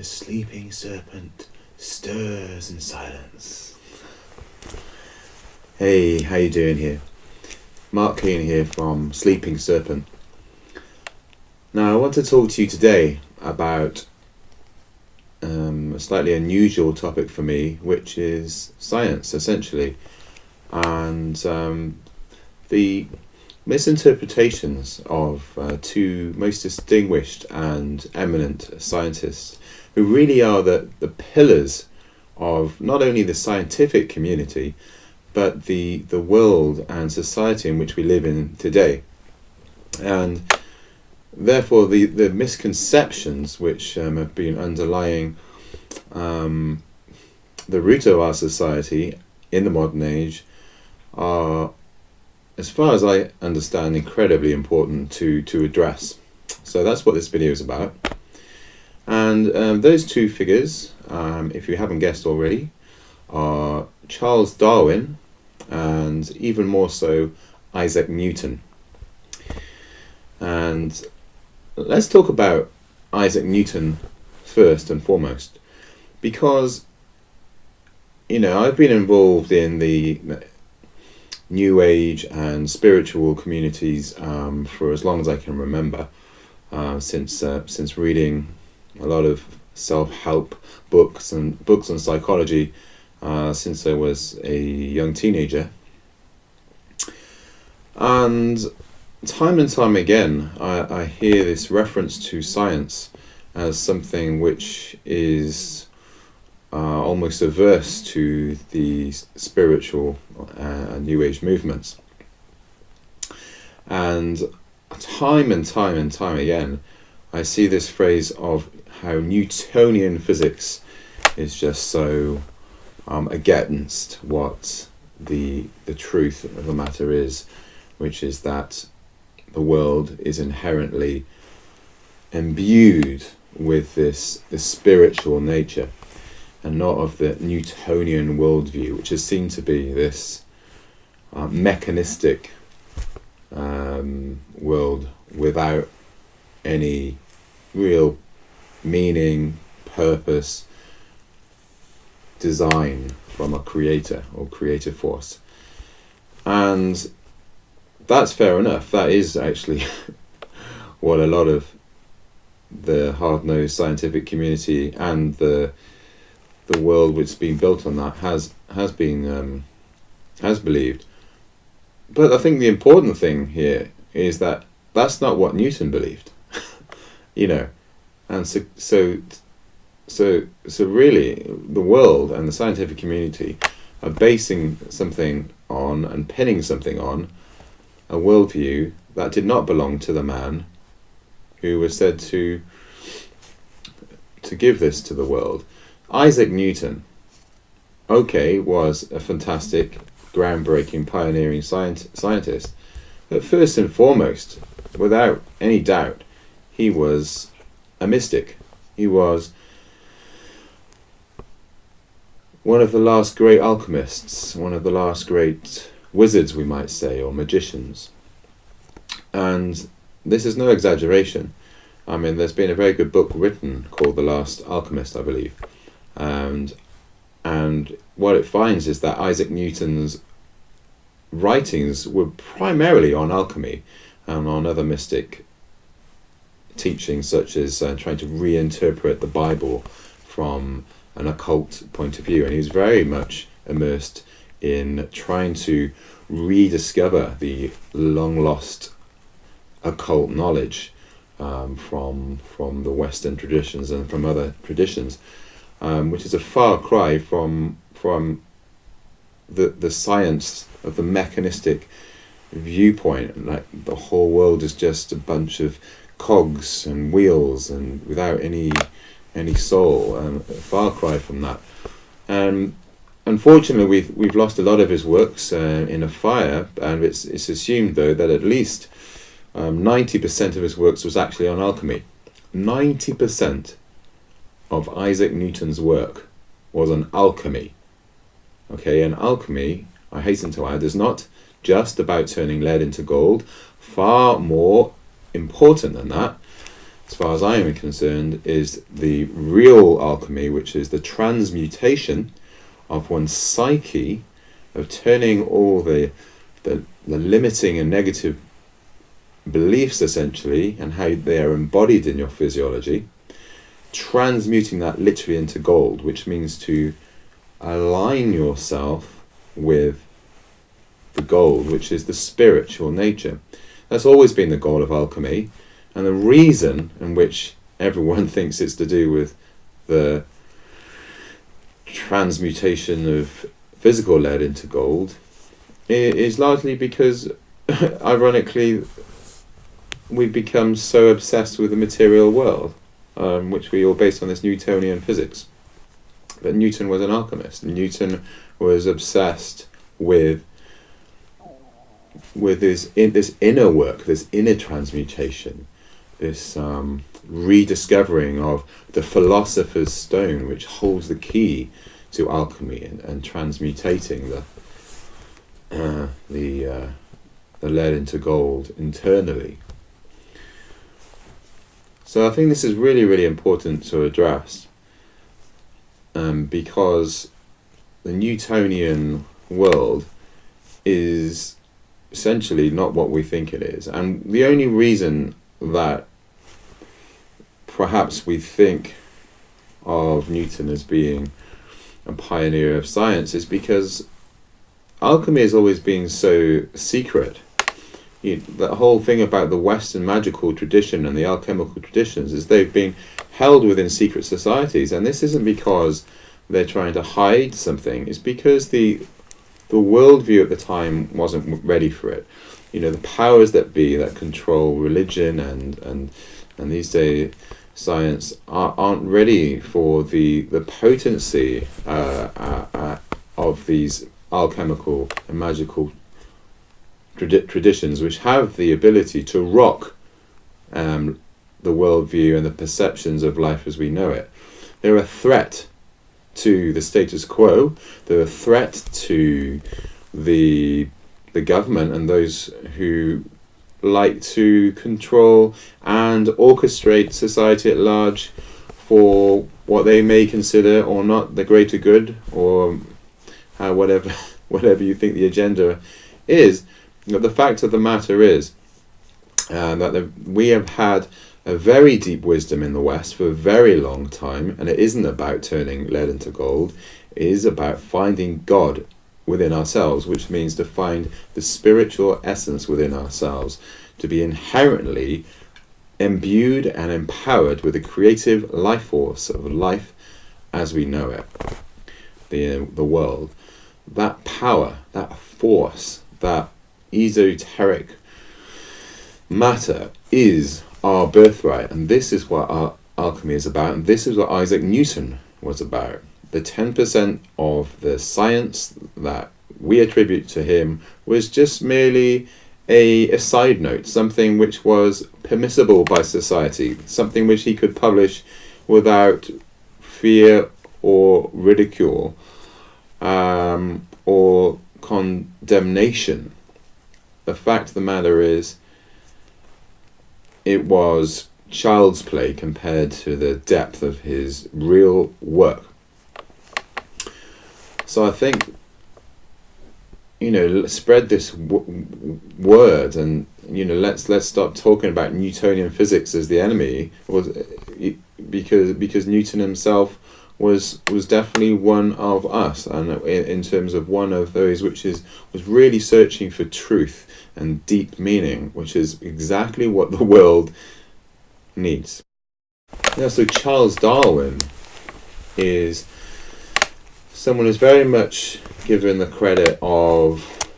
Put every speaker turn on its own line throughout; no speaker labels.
The sleeping serpent stirs in silence. Hey, how you doing here? Mark Keane here from Sleeping Serpent. Now I want to talk to you today about a slightly unusual topic for me, which is science, essentially, and the misinterpretations of two most distinguished and eminent scientists who really are the pillars of not only the scientific community but the world and society in which we live in today. And therefore the misconceptions which have been underlying the root of our society in the modern age are, as far as I understand, incredibly important to address. So that's what this video is about. And those two figures, if you haven't guessed already, are Charles Darwin and even more so Isaac Newton. And let's talk about Isaac Newton first and foremost, because I've been involved in the New Age and spiritual communities for as long as I can remember, since reading a lot of self-help books on psychology since I was a young teenager. And time again I hear this reference to science as something which is almost averse to the spiritual New Age movements. And time again I see this phrase of how Newtonian physics is just so against what the truth of the matter is, which is that the world is inherently imbued with this spiritual nature, and not of the Newtonian worldview, which is seen to be this mechanistic world without any real meaning, purpose, design from a creator or creative force. And that's fair enough. That is actually what a lot of the hard-nosed scientific community and the world which has been built on that has believed. But I think the important thing here is that that's not what Newton believed. And so really the world and the scientific community are basing something on and pinning something on a worldview that did not belong to the man who was said to give this to the world. Isaac Newton, was a fantastic, groundbreaking, pioneering scientist, but first and foremost, without any doubt, he was a mystic. He was one of the last great alchemists, one of the last great wizards, we might say, or magicians. And this is no exaggeration. I mean, there's been a very good book written called The Last Alchemist, I believe. And what it finds is that Isaac Newton's writings were primarily on alchemy and on other mystic teachings, such as trying to reinterpret the Bible from an occult point of view. And he was very much immersed in trying to rediscover the long-lost occult knowledge from the Western traditions and from other traditions, which is a far cry from the science of the mechanistic viewpoint, like the whole world is just a bunch of cogs and wheels and without any soul. A far cry from that. Unfortunately, we've lost a lot of his works in a fire, and it's assumed though that at least 90% of his works was actually on alchemy. 90% of Isaac Newton's work was on alchemy. Okay, and alchemy, I hasten to add, is not just about turning lead into gold. Far more important than that, as far as I am concerned, is the real alchemy, which is the transmutation of one's psyche, of turning all the limiting and negative beliefs, essentially, and how they are embodied in your physiology, transmuting that literally into gold, which means to align yourself with the gold, which is the spiritual nature. That's always been the goal of alchemy, and the reason in which everyone thinks it's to do with the transmutation of physical lead into gold is largely because, ironically, we've become so obsessed with the material world, which we all based on this Newtonian physics. But Newton was an alchemist. Newton was obsessed with this inner work, this inner transmutation, this rediscovering of the philosopher's stone, which holds the key to alchemy and transmutating the lead into gold internally. So I think this is really, really important to address, because the Newtonian world is essentially not what we think it is. And the only reason that perhaps we think of Newton as being a pioneer of science is because alchemy has always been so secret. The whole thing about the Western magical tradition and the alchemical traditions is they've been held within secret societies, and this isn't because they're trying to hide something, it's because the worldview at the time wasn't ready for it. The powers that be that control religion and these days science aren't ready for the potency of these alchemical and magical traditions, which have the ability to rock the worldview and the perceptions of life as we know it. They're a threat to the status quo. They're a threat to the government and those who like to control and orchestrate society at large for what they may consider or not the greater good, or whatever you think the agenda is. The fact of the matter is that we have had a very deep wisdom in the West for a very long time, and it isn't about turning lead into gold. It is about finding God within ourselves, which means to find the spiritual essence within ourselves, to be inherently imbued and empowered with the creative life force of life as we know it, the world. That power, that force, that esoteric matter is our birthright, and this is what our alchemy is about, and this is what Isaac Newton was about. The 10% of the science that we attribute to him was just merely a side note, something which was permissible by society, something which he could publish without fear or ridicule or condemnation. The fact of the matter is, it was child's play compared to the depth of his real work. So I think, spread this word, and let's stop talking about Newtonian physics as the enemy, because Newton himself was definitely one of us, and in terms of one of those which was really searching for truth and deep meaning, which is exactly what the world needs. So Charles Darwin is someone who's very much given the credit of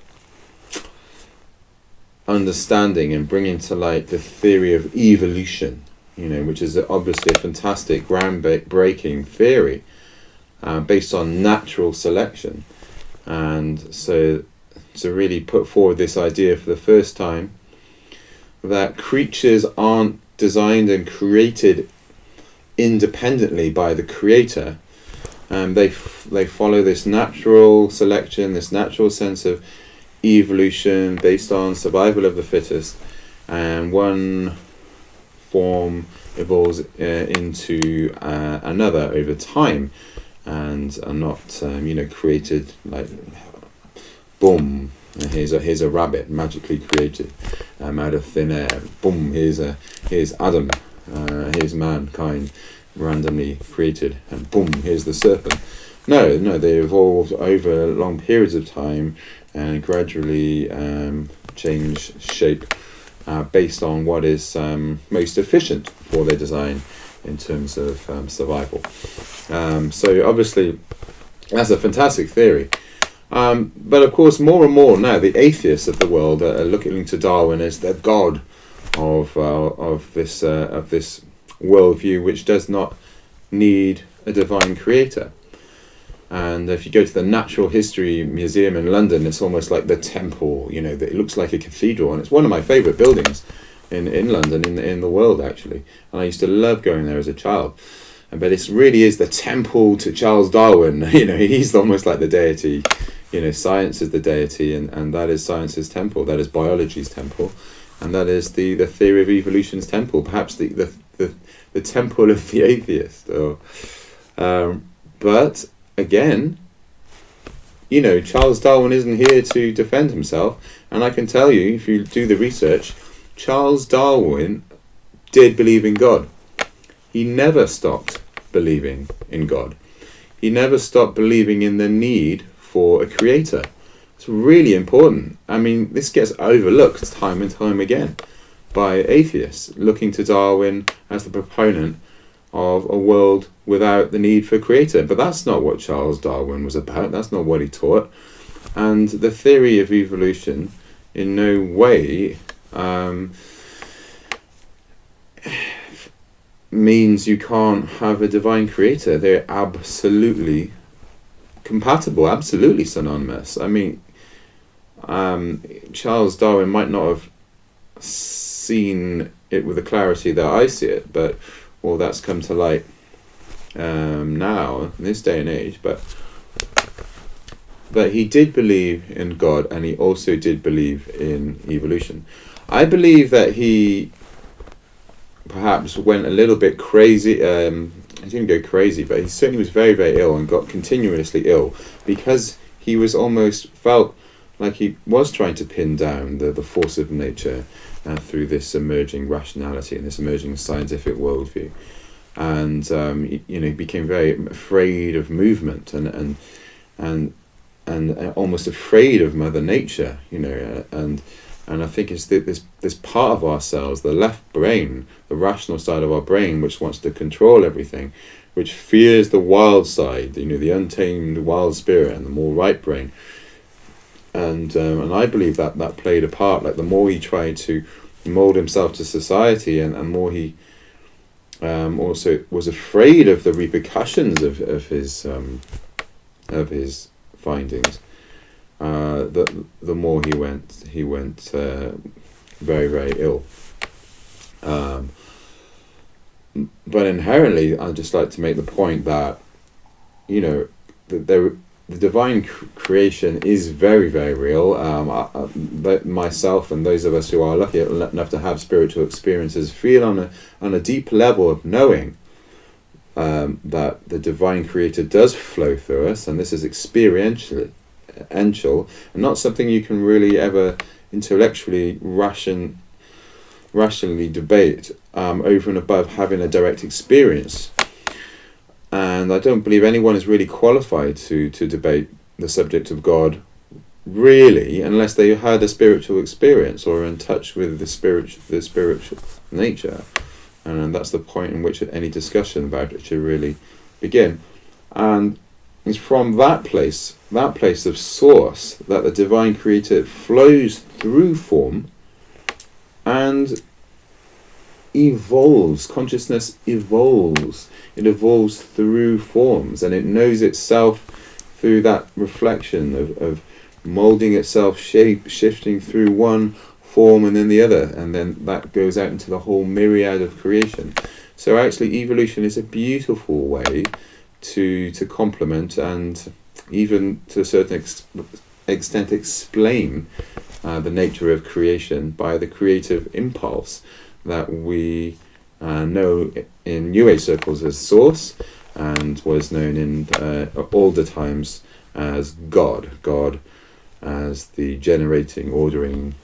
understanding and bringing to light the theory of evolution, which is obviously a fantastic groundbreaking theory based on natural selection. And so to really put forward this idea for the first time that creatures aren't designed and created independently by the creator. They follow this natural selection, this natural sense of evolution based on survival of the fittest, and one form evolves into another over time, and are not created like boom. Here's a rabbit magically created out of thin air. Boom! Here's Adam. Here's mankind randomly created, and boom! Here's the serpent. No, they evolved over long periods of time and gradually change shape based on what is most efficient for their design in terms of survival. So obviously, that's a fantastic theory. But of course, more and more now, the atheists of the world are looking to Darwin as the god of this worldview, which does not need a divine creator. And if you go to the Natural History Museum in London, it's almost like the temple. It looks like a cathedral, and it's one of my favourite buildings in London, in the world actually. And I used to love going there as a child. But it really is the temple to Charles Darwin. He's almost like the deity. Science is the deity, and that is science's temple. That is biology's temple, and that is the theory of evolution's temple. Perhaps the temple of the atheist. But again, Charles Darwin isn't here to defend himself. And I can tell you, if you do the research, Charles Darwin did believe in God. He never stopped believing in God. He never stopped believing in the need for a creator. It's really important. I mean, this gets overlooked time and time again by atheists, looking to Darwin as the proponent of a world without the need for a creator. But that's not what Charles Darwin was about. That's not what he taught. And the theory of evolution in no way means you can't have a divine creator. They're absolutely compatible, absolutely synonymous. I mean, Charles Darwin might not have seen it with the clarity that I see it, but that's come to light now in this day and age. But he did believe in God, and he also did believe in evolution. I believe that he perhaps went a little bit crazy. He didn't go crazy, but he certainly was very, very ill and got continuously ill because he was almost felt like he was trying to pin down the force of nature through this emerging rationality and this emerging scientific worldview. And he became very afraid of movement and almost afraid of Mother Nature, and I think it's this part of ourselves, the left brain, the rational side of our brain, which wants to control everything, which fears the wild side, the untamed wild spirit, and the more right brain. And I believe that played a part. Like the more he tried to mold himself to society, and more he also was afraid of the repercussions of his findings. The more he went very, very ill. But inherently, I'd just like to make the point that the divine creation is very, very real. Myself and those of us who are lucky enough to have spiritual experiences feel on a deep level of knowing that the divine creator does flow through us, and this is experiential and not something you can really ever intellectually rationally debate over and above having a direct experience. And I don't believe anyone is really qualified to debate the subject of God, really, unless they had a spiritual experience or are in touch with the spiritual nature. And that's the point in which any discussion about it should really begin. And it's from that place of source, that the divine creator flows through form and evolves. Consciousness evolves. It evolves through forms, and it knows itself through that reflection of moulding itself, shifting through one form and then the other, and then that goes out into the whole myriad of creation. So actually evolution is a beautiful way to complement and even to a certain extent explain the nature of creation by the creative impulse that we known in New Age circles as Source, and was known in older times as God as the generating, ordering,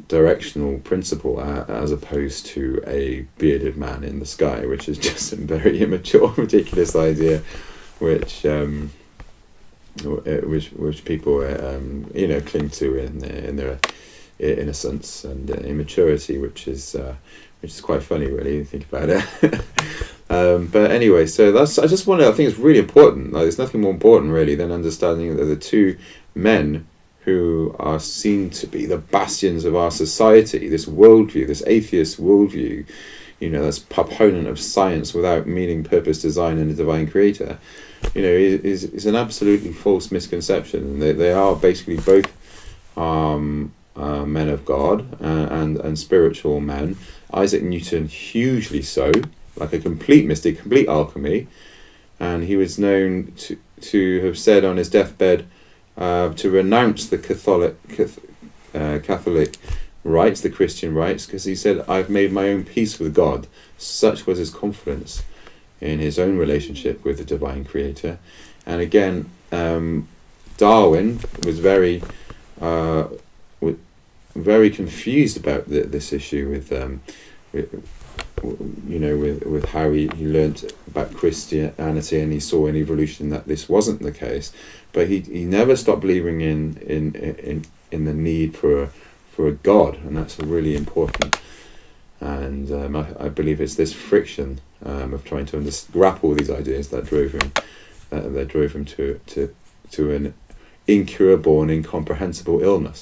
directional principle, as opposed to a bearded man in the sky, which is just a very immature, ridiculous idea, which people cling to in their innocence and immaturity, which is quite funny, really, you think about it. But anyway, so I think it's really important. Like, there's nothing more important, really, than understanding that the two men who are seen to be the bastions of our society, this worldview, this atheist worldview, that's proponent of science without meaning, purpose, design, and a divine creator, is an absolutely false misconception. They are basically both men of God and spiritual men. Isaac Newton, hugely so, like a complete mystic, complete alchemy, and he was known to have said on his deathbed to renounce the Catholic rites, the Christian rites, because he said, "I've made my own peace with God." Such was his confidence in his own relationship with the divine creator. And again, Darwin was very confused about this issue with how he learnt about Christianity, and he saw in evolution that this wasn't the case. But he never stopped believing in the need for a God, and that's really important. And I believe it's this friction of trying to grapple with these ideas that drove him to an incurable and incomprehensible illness.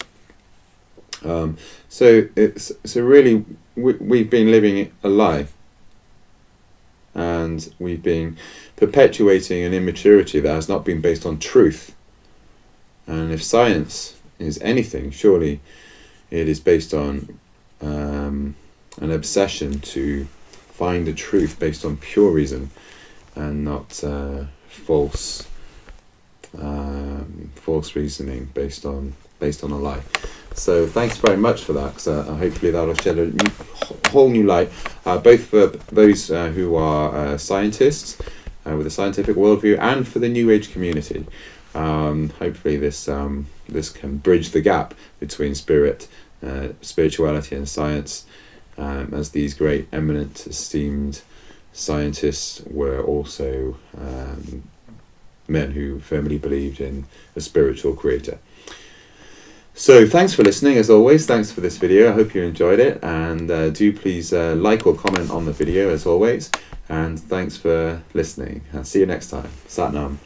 So really we've been living a lie, and we've been perpetuating an immaturity that has not been based on truth. And if science is anything, surely it is based on an obsession to find the truth based on pure reason, and not false reasoning based on a lie. So thanks very much for that, because hopefully that will shed a whole new light, both for those who are scientists with a scientific worldview, and for the New Age community. Hopefully this can bridge the gap between spirituality and science, as these great, eminent, esteemed scientists were also men who firmly believed in a spiritual creator. So thanks for listening, as always. Thanks for this video. I hope you enjoyed it, and do please like or comment on the video, as always. And thanks for listening. I'll see you next time. Sat Nam.